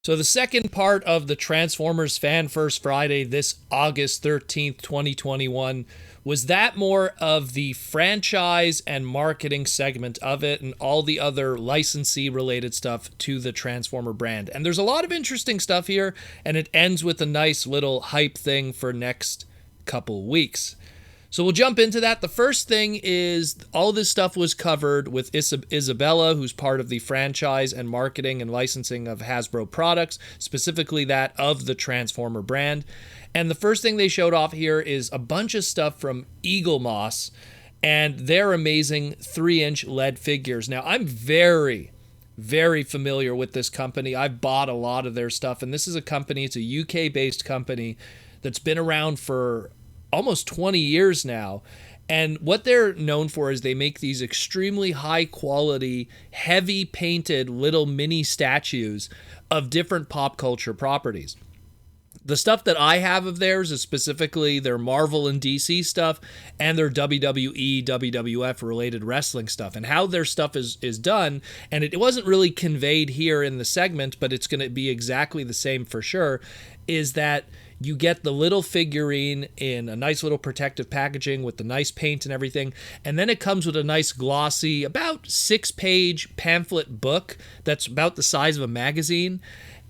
So the second part of the Transformers Fan First Friday this August 13th, 2021 was that more of the franchise and marketing segment of it and all the other licensee related stuff to the Transformer brand. And there's a lot of interesting stuff here, and it ends with a nice little hype thing for next couple weeks. So we'll jump into that. The first thing is all this stuff was covered with Isabella, who's part of the franchise and marketing and licensing of Hasbro products, specifically that of the Transformer brand. And the first thing they showed off here is a bunch of stuff from Eaglemoss and their amazing 3-inch lead figures. Now, I'm very familiar with this company. I've bought a lot of their stuff, and this is a company, it's a UK-based company that's been around for almost 20 years now. And what they're known for is they make these extremely high quality, heavy painted little mini statues of different pop culture properties. The stuff that I have of theirs is specifically their Marvel and DC stuff and their WWE, WWF related wrestling stuff, and how their stuff is done. And it wasn't really conveyed here in the segment, but it's going to be exactly the same for sure, is that you get the little figurine in a nice little protective packaging with the nice paint and everything. And then it comes with a nice glossy, about 6-page pamphlet book that's about the size of a magazine.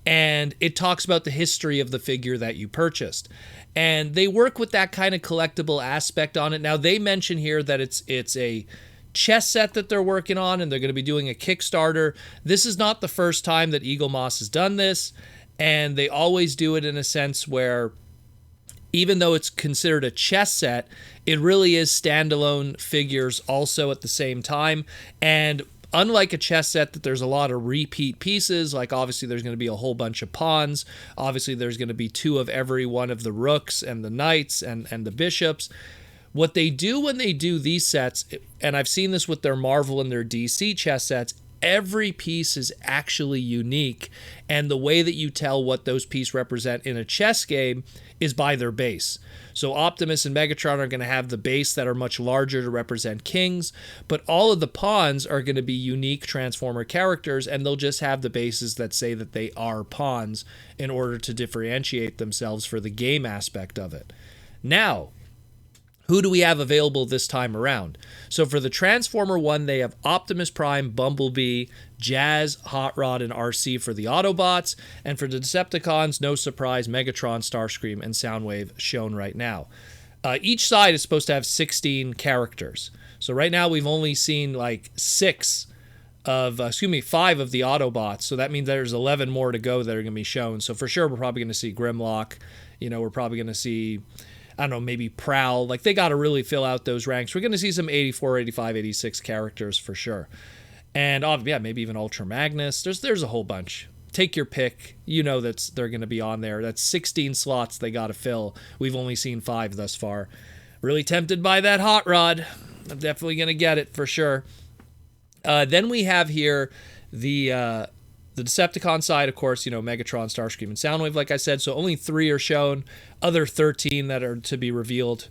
And it talks about the history of the figure that you purchased. And they work with that kind of collectible aspect on it. Now, they mention here that it's a chess set that they're working on, and they're going to be doing a Kickstarter. This is not the first time that Eaglemoss has done this. And they always do it in a sense where, even though it's considered a chess set, it really is standalone figures also at the same time. And unlike a chess set that there's a lot of repeat pieces, like obviously there's going to be a whole bunch of pawns. Obviously there's going to be 2 of every one of the rooks and the knights and the bishops. What they do when they do these sets, and I've seen this with their Marvel and their DC chess sets, every piece is actually unique, and the way that you tell what those pieces represent in a chess game is by their base. So Optimus and Megatron are going to have the base that are much larger to represent kings, but all of the pawns are going to be unique Transformer characters, and they'll just have the bases that say that they are pawns in order to differentiate themselves for the game aspect of it. Now, who do we have available this time around? So for the Transformer one, they have Optimus Prime, Bumblebee, Jazz, Hot Rod, and RC for the Autobots. And for the Decepticons, no surprise, Megatron, Starscream, and Soundwave shown right now. Each side is supposed to have 16 characters. So right now we've only seen like 5 of the Autobots. So that means there's 11 more to go that are going to be shown. So for sure, we're probably going to see Grimlock. We're probably going to see, I don't know, maybe Prowl. Like, they got to really fill out those ranks. We're going to see some 84, 85, 86 characters for sure. And, maybe even Ultra Magnus. There's a whole bunch. Take your pick. They're going to be on there. That's 16 slots they got to fill. We've only seen 5 thus far. Really tempted by that Hot Rod. I'm definitely going to get it for sure. Then we have here the Decepticon side, of course, Megatron, Starscream, and Soundwave, like I said. So only 3 are shown. Other 13 that are to be revealed.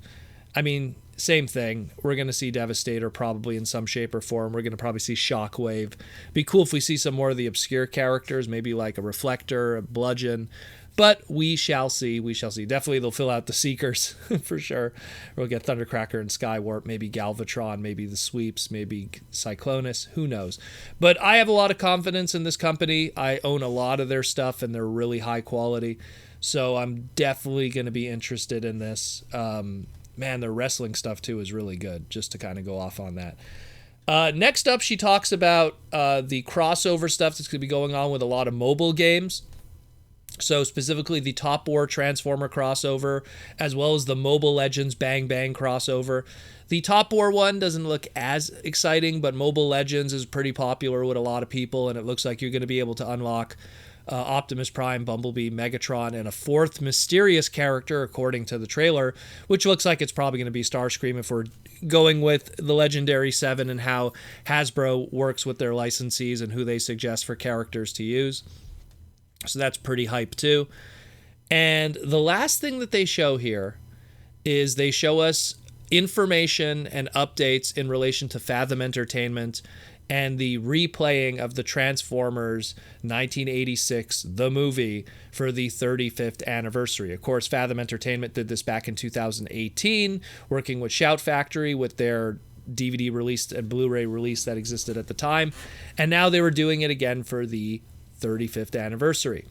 I mean, same thing. We're going to see Devastator probably in some shape or form. We're going to probably see Shockwave. Be cool if we see some more of the obscure characters, maybe like a Reflector, a Bludgeon. But we shall see. We shall see. Definitely they'll fill out the Seekers for sure. We'll get Thundercracker and Skywarp, maybe Galvatron, maybe the Sweeps, maybe Cyclonus. Who knows? But I have a lot of confidence in this company. I own a lot of their stuff, and they're really high quality. So I'm definitely going to be interested in this. Their wrestling stuff, too, is really good, just to kind of go off on that. Next up, she talks about the crossover stuff that's going to be going on with a lot of mobile games. So specifically the Top War Transformer crossover, as well as the Mobile Legends Bang Bang crossover. The Top War one doesn't look as exciting, but Mobile Legends is pretty popular with a lot of people, and it looks like you're going to be able to unlock Optimus Prime, Bumblebee, Megatron, and a 4th mysterious character, according to the trailer, which looks like it's probably going to be Starscream if we're going with the Legendary 7 and how Hasbro works with their licensees and who they suggest for characters to use. So that's pretty hype too. And the last thing that they show here is they show us information and updates in relation to Fathom Entertainment and the replaying of the Transformers 1986, the movie, for the 35th anniversary. Of course, Fathom Entertainment did this back in 2018, working with Shout Factory with their DVD release and Blu-ray release that existed at the time, and now they were doing it again for the 35th anniversary.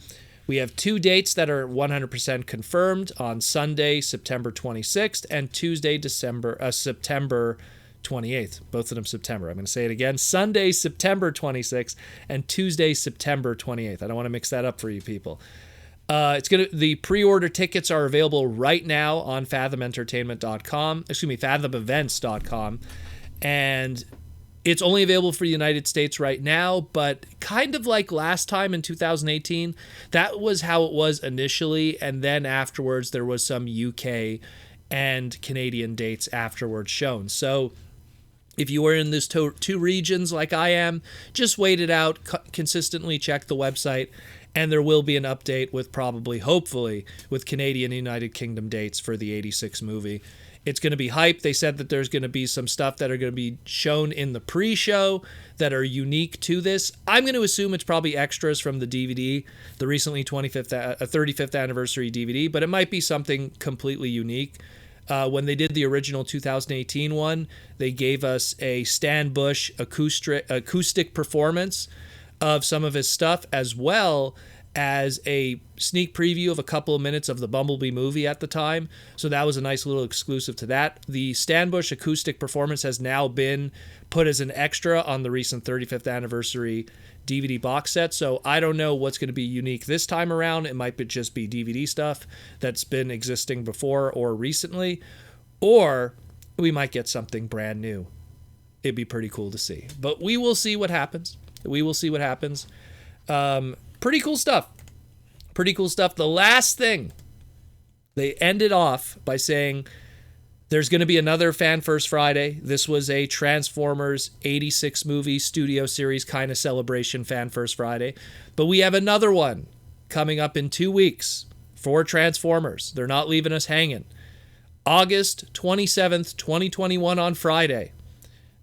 We have 2 dates that are 100% confirmed on Sunday, September 26th, and Tuesday, September 28th. Both of them September. I'm going to say it again. Sunday, September 26th, and Tuesday, September 28th. I don't want to mix that up for you people. The pre-order tickets are available right now on fathomevents.com, and it's only available for the United States right now, but kind of like last time in 2018, that was how it was initially, and then afterwards there was some UK and Canadian dates afterwards shown. So if you are in these two regions like I am, just wait it out, consistently check the website, and there will be an update with hopefully, with Canadian and United Kingdom dates for the 86 movie. It's going to be hype. They said that there's going to be some stuff that are going to be shown in the pre-show that are unique to this. I'm going to assume it's probably extras from the DVD, the recently 35th anniversary DVD, but it might be something completely unique. When they did the original 2018 one, they gave us a Stan Bush acoustic performance of some of his stuff, as well as a sneak preview of a couple of minutes of the Bumblebee movie at the time. So that was a nice little exclusive to that. The Stan Bush acoustic performance has now been put as an extra on the recent 35th anniversary DVD box set. So I don't know what's going to be unique this time around. It might just be DVD stuff that's been existing before or recently, or we might get something brand new. It'd be pretty cool to see, but we will see what happens. Pretty cool stuff. The last thing, they ended off by saying there's going to be another Fan First Friday. This was a Transformers 86 movie studio series kind of celebration Fan First Friday. But we have another one coming up in 2 weeks for Transformers. They're not leaving us hanging. August 27th, 2021 on Friday.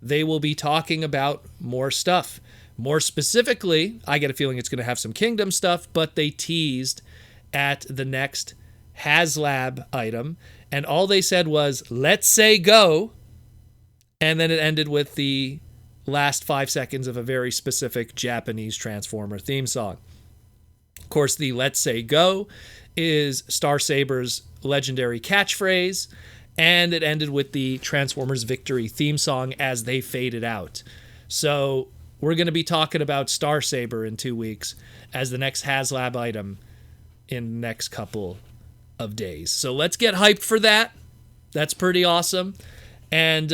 They will be talking about more stuff. More specifically, I get a feeling it's going to have some Kingdom stuff, but they teased at the next Haslab item, and all they said was, "Let's say go," and then it ended with the last 5 seconds of a very specific Japanese Transformer theme song. Of course, the "Let's say go" is Star Saber's legendary catchphrase, and it ended with the Transformers Victory theme song as they faded out. So we're going to be talking about Star Saber in 2 weeks as the next Haslab item in the next couple of days. So let's get hyped for that. That's pretty awesome. And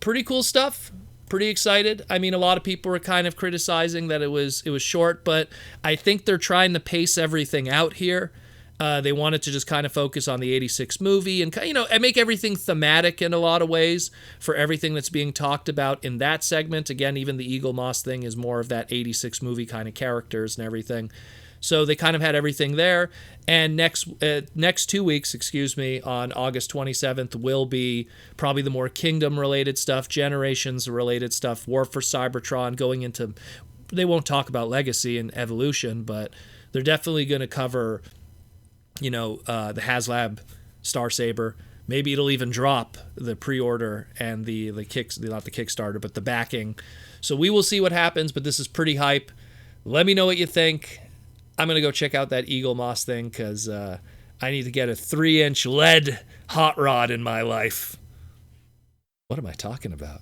pretty cool stuff. Pretty excited. I mean, a lot of people were kind of criticizing that it was short, but I think they're trying to pace everything out here. They wanted to just kind of focus on the 86 movie and, and make everything thematic in a lot of ways for everything that's being talked about in that segment. Again, even the Eaglemoss thing is more of that 86 movie kind of characters and everything. So they kind of had everything there. And next 2 weeks, on August 27th, will be probably the more Kingdom-related stuff, Generations-related stuff, War for Cybertron, going into... They won't talk about Legacy and Evolution, but they're definitely going to cover... the Haslab Star Saber. Maybe it'll even drop the pre-order and not the Kickstarter, but the backing. So we will see what happens, but this is pretty hype. Let me know what you think. I'm going to go check out that Eaglemoss thing because I need to get a 3-inch lead hot rod in my life. What am I talking about?